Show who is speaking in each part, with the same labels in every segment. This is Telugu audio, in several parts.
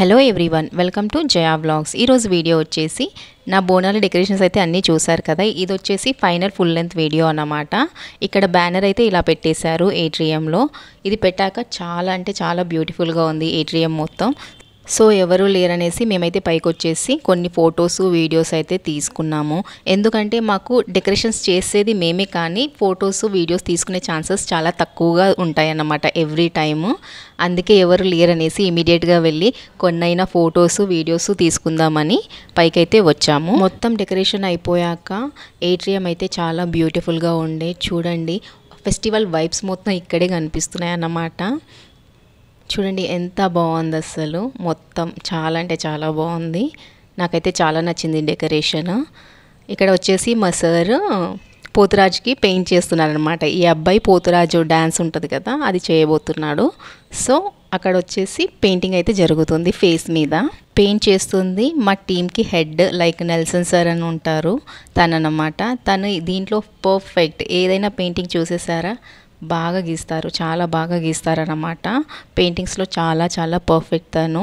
Speaker 1: Hello everyone, welcome to Jaya vlogs. ఈరోజు వీడియో వచ్చేసి నా బోనాల డెకరేషన్స్ అయితే అన్నీ చూసారు కదా. ఇది వచ్చేసి ఫైనల్ ఫుల్ లెంత్ వీడియో అన్నమాట. ఇక్కడ బ్యానర్ అయితే ఇలా పెట్టేశారు ఏట్రియంలో. ఇది పెట్టాక చాలా అంటే చాలా బ్యూటిఫుల్గా ఉంది ఏట్రియం మొత్తం. సో ఎవరు లేరనేసి మేమైతే పైకి వచ్చేసి కొన్ని ఫొటోస్ వీడియోస్ అయితే తీసుకున్నాము. ఎందుకంటే మాకు డెకరేషన్స్ చేసేది మేమే, కానీ ఫొటోస్ వీడియోస్ తీసుకునే ఛాన్సెస్ చాలా తక్కువగా ఉంటాయన్నమాట ఎవ్రీ టైము. అందుకే ఎవరు లేరనేసి ఇమీడియట్గా వెళ్ళి కొన్నైనా ఫొటోస్ వీడియోస్ తీసుకుందామని పైకైతే వచ్చాము. మొత్తం డెకరేషన్ అయిపోయాక ఏట్రియం అయితే చాలా బ్యూటిఫుల్గా ఉండే. చూడండి, ఫెస్టివల్ వైబ్స్ మొత్తం ఇక్కడే కనిపిస్తున్నాయి అన్నమాట. చూడండి ఎంత బాగుంది, అసలు మొత్తం చాలా అంటే చాలా బాగుంది. నాకైతే చాలా నచ్చింది డెకరేషన్. ఇక్కడ వచ్చేసి మా సార్ పోతురాజుకి పెయింట్ చేస్తున్నారు అనమాట. ఈ అబ్బాయి పోతురాజు డ్యాన్స్ ఉంటుంది కదా, అది చేయబోతున్నాడు. సో అక్కడ వచ్చేసి పెయింటింగ్ అయితే జరుగుతుంది. ఫేస్ మీద పెయింట్ చేస్తుంది మా టీమ్కి హెడ్, లైక్ నెల్సన్ సార్ అని ఉంటారు తనన్నమాట. తను దీంట్లో పర్ఫెక్ట్. ఏదైనా పెయింటింగ్ చూసేసారా, బాగా గీస్తారు, చాలా బాగా గీస్తారన్నమాట. పెయింటింగ్స్లో చాలా చాలా పర్ఫెక్ట్ తను.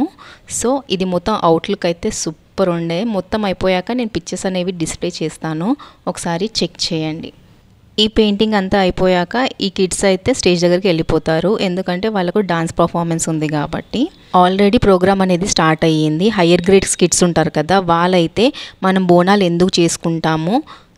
Speaker 1: సో ఇది మొత్తం అవుట్లుక్ అయితే సూపర్ ఉండే. మొత్తం అయిపోయాక నేను పిక్చర్స్ అనేవి డిస్ప్లే చేస్తాను, ఒకసారి చెక్ చేయండి. ఈ పెయింటింగ్ అంతా అయిపోయాక ఈ కిడ్స్ అయితే స్టేజ్ దగ్గరికి వెళ్ళిపోతారు, ఎందుకంటే వాళ్ళకు డాన్స్ పర్ఫార్మెన్స్ ఉంది కాబట్టి. ఆల్రెడీ ప్రోగ్రామ్ అనేది స్టార్ట్ అయ్యింది. హయ్యర్ గ్రేడ్స్ కిడ్స్ ఉంటారు కదా, వాళ్ళైతే మనం బోనాలు ఎందుకు చేసుకుంటాము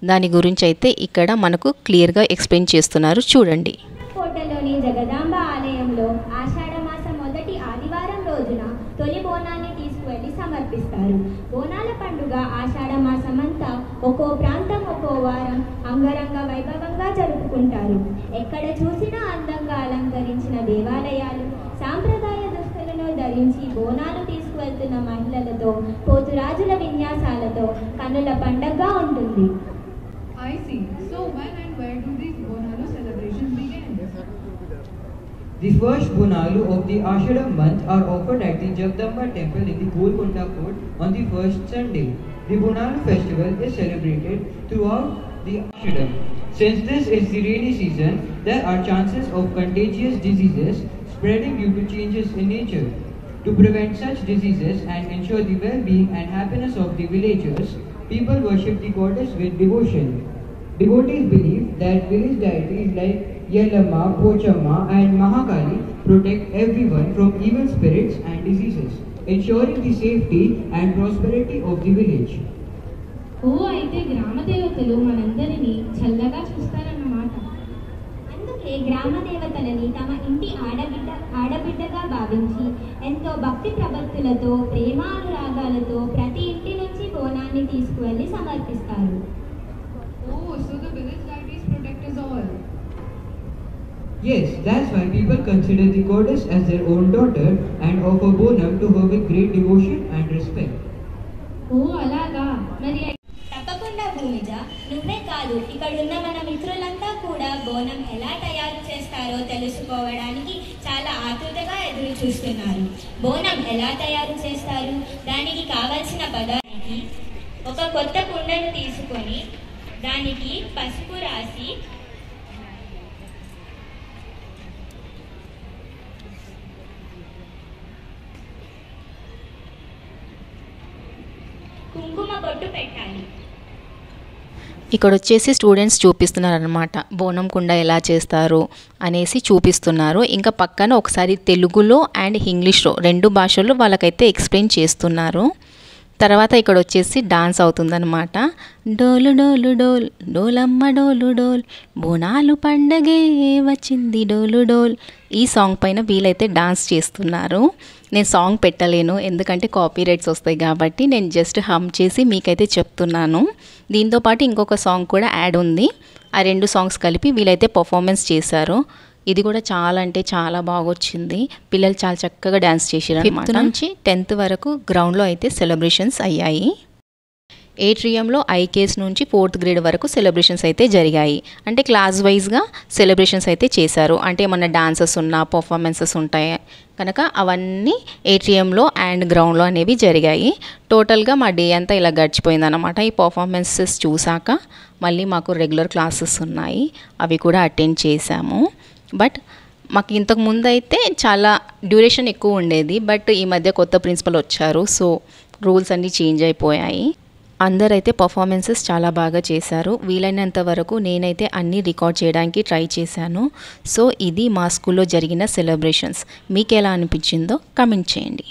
Speaker 1: దాని గురించి అయితే ఇక్కడ మనకు క్లియర్గా ఎక్స్ప్లెయిన్ చేస్తున్నారు, చూడండి.
Speaker 2: కోటలోని జగదాంబ ఆలయంలో ఆషాఢ మాసం మొదటి ఆదివారం రోజున తొలి బోనాన్ని తీసుకువెళ్ళి సమర్పిస్తారు. బోనాల పండుగ ఆషాఢ మాసమంతా ఒక్కో ప్రాంతం ఒక్కో వారం అంగరంగ వైభవంగా జరుపుకుంటారు. ఎక్కడ చూసినా అందంగా అలంకరించిన దేవాలయాలు, సాంప్రదాయ దుస్తులను ధరించి బోనాలు తీసుకువెళ్తున్న మహిళలతో, పోతురాజుల విన్యాసాలతో కన్నుల పండగగా ఉంటుంది.
Speaker 3: I see. So when and where do these Bonalu celebrations begin?
Speaker 4: The first Bonalu of the Ashadam month are offered at the Jagdamba temple in the Golconda Fort on the first Sunday. The Bonalu festival is celebrated throughout the Ashadam. Since this is the rainy season, there are chances of contagious diseases spreading due to changes in nature. To prevent such diseases and ensure the well-being and happiness of the villagers, people worship the goddess with devotion. Devotees believe that village deities like Yellamma, Pochamma and Mahakali protect everyone from evil spirits and diseases, ensuring the safety and prosperity of the village.
Speaker 5: అయితే గ్రామ దేవతలు మనందరినీ చల్లగా చూస్తారన్నమాట.
Speaker 2: అందుకే గ్రామ దేవతలని తమ ఇంటి ఆడబిడ్డగా భావించి ఎంతో భక్తి ప్రభక్తులతో, ప్రేమానురాగాలతో ప్రతి ఇంటి నుంచి బోనాన్ని తీసుకువెళ్ళి సమర్పిస్తారు.
Speaker 3: Oh, so the village deities protect us all.
Speaker 4: Yes, that's why people consider the goddess as their own daughter and offer bonum to her with great devotion and respect.
Speaker 5: అలాగా. మరి
Speaker 2: తప్పకుండా భూమిజ, నువ్వే కాదు ఇక్కడున్న మన మిత్రులంతా కూడా బోనం ఎలా తయారు చేస్తారో తెలుసుకోవడానికి చాలా ఆతృతగా ఎదురు చూస్తున్నారు. బోనం ఎలా తయారు చేస్తారు, దానికి కావలసిన పదార్థానికి ఒక కొత్త కుండను తీసుకొని దానికి పసుపు రాసి కుంకుమ బొట్టు పెట్టాలి.
Speaker 1: ఇక్కడ వచ్చేసి స్టూడెంట్స్ చూపిస్తున్నారు అనమాట, బోనం కుండ ఎలా చేస్తారు అనేసి చూపిస్తున్నారు. ఇంకా పక్కన ఒకసారి తెలుగులో అండ్ ఇంగ్లీష్లో రెండు భాషల్లో వాళ్ళకైతే ఎక్స్ప్లెయిన్ చేస్తున్నారు. తర్వాత ఇక్కడ వచ్చేసి డాన్స్ అవుతుందన్నమాట. డోలు డోలు డోల్, డోలమ్మ డోలు డోల్, బోనాలు పండగే వచ్చింది డోలు డోల్. ఈ సాంగ్ పైన వీలైతే డాన్స్ చేస్తున్నారు. నేను సాంగ్ పెట్టలేను, ఎందుకంటే కాపీ రైట్స్ వస్తాయి కాబట్టి నేను జస్ట్ హమ్ చేసి మీకైతే చెప్తున్నాను. దీంతోపాటు ఇంకొక సాంగ్ కూడా యాడ్ ఉంది. ఆ రెండు సాంగ్స్ కలిపి వీలైతే పర్ఫార్మెన్స్ చేశారు. ఇది కూడా చాలా అంటే చాలా బాగా వచ్చింది. పిల్లలు చాలా చక్కగా డ్యాన్స్ చేశారు. 5th నుంచి 10th వరకు గ్రౌండ్లో అయితే సెలబ్రేషన్స్ అయ్యాయి. ఏట్రియంలో ఐకేస్ నుంచి 4th గ్రేడ్ వరకు సెలబ్రేషన్స్ అయితే జరిగాయి. అంటే క్లాస్ వైజ్గా సెలబ్రేషన్స్ అయితే చేశారు. అంటే ఏమన్నా డాన్సెస్ ఉన్నా, పర్ఫార్మెన్సెస్ ఉంటాయి కనుక అవన్నీ ఏట్రియంలో అండ్ గ్రౌండ్లో అనేవి జరిగాయి. టోటల్గా మా డే అంతా ఇలా గడిచిపోయిందన్నమాట. ఈ పర్ఫార్మెన్సెస్ చూసాక మళ్ళీ మాకు రెగ్యులర్ క్లాసెస్ ఉన్నాయి, అవి కూడా అటెండ్ చేశాము. బట్ మాకు ఇంతకు ముందు అయితే చాలా డ్యూరేషన్ ఎక్కువ ఉండేది, బట్ ఈ మధ్య కొత్త ప్రిన్సిపల్ వచ్చారు, సో రూల్స్ అన్నీ చేంజ్ అయిపోయాయి. అందరైతే పర్ఫార్మెన్సెస్ చాలా బాగా చేశారు. వీలైనంత వరకు నేనైతే అన్నీ రికార్డ్ చేయడానికి ట్రై చేశాను. సో ఇది మా స్కూల్లో జరిగిన సెలబ్రేషన్స్. మీకు ఎలా అనిపించిందో కామెంట్ చేయండి.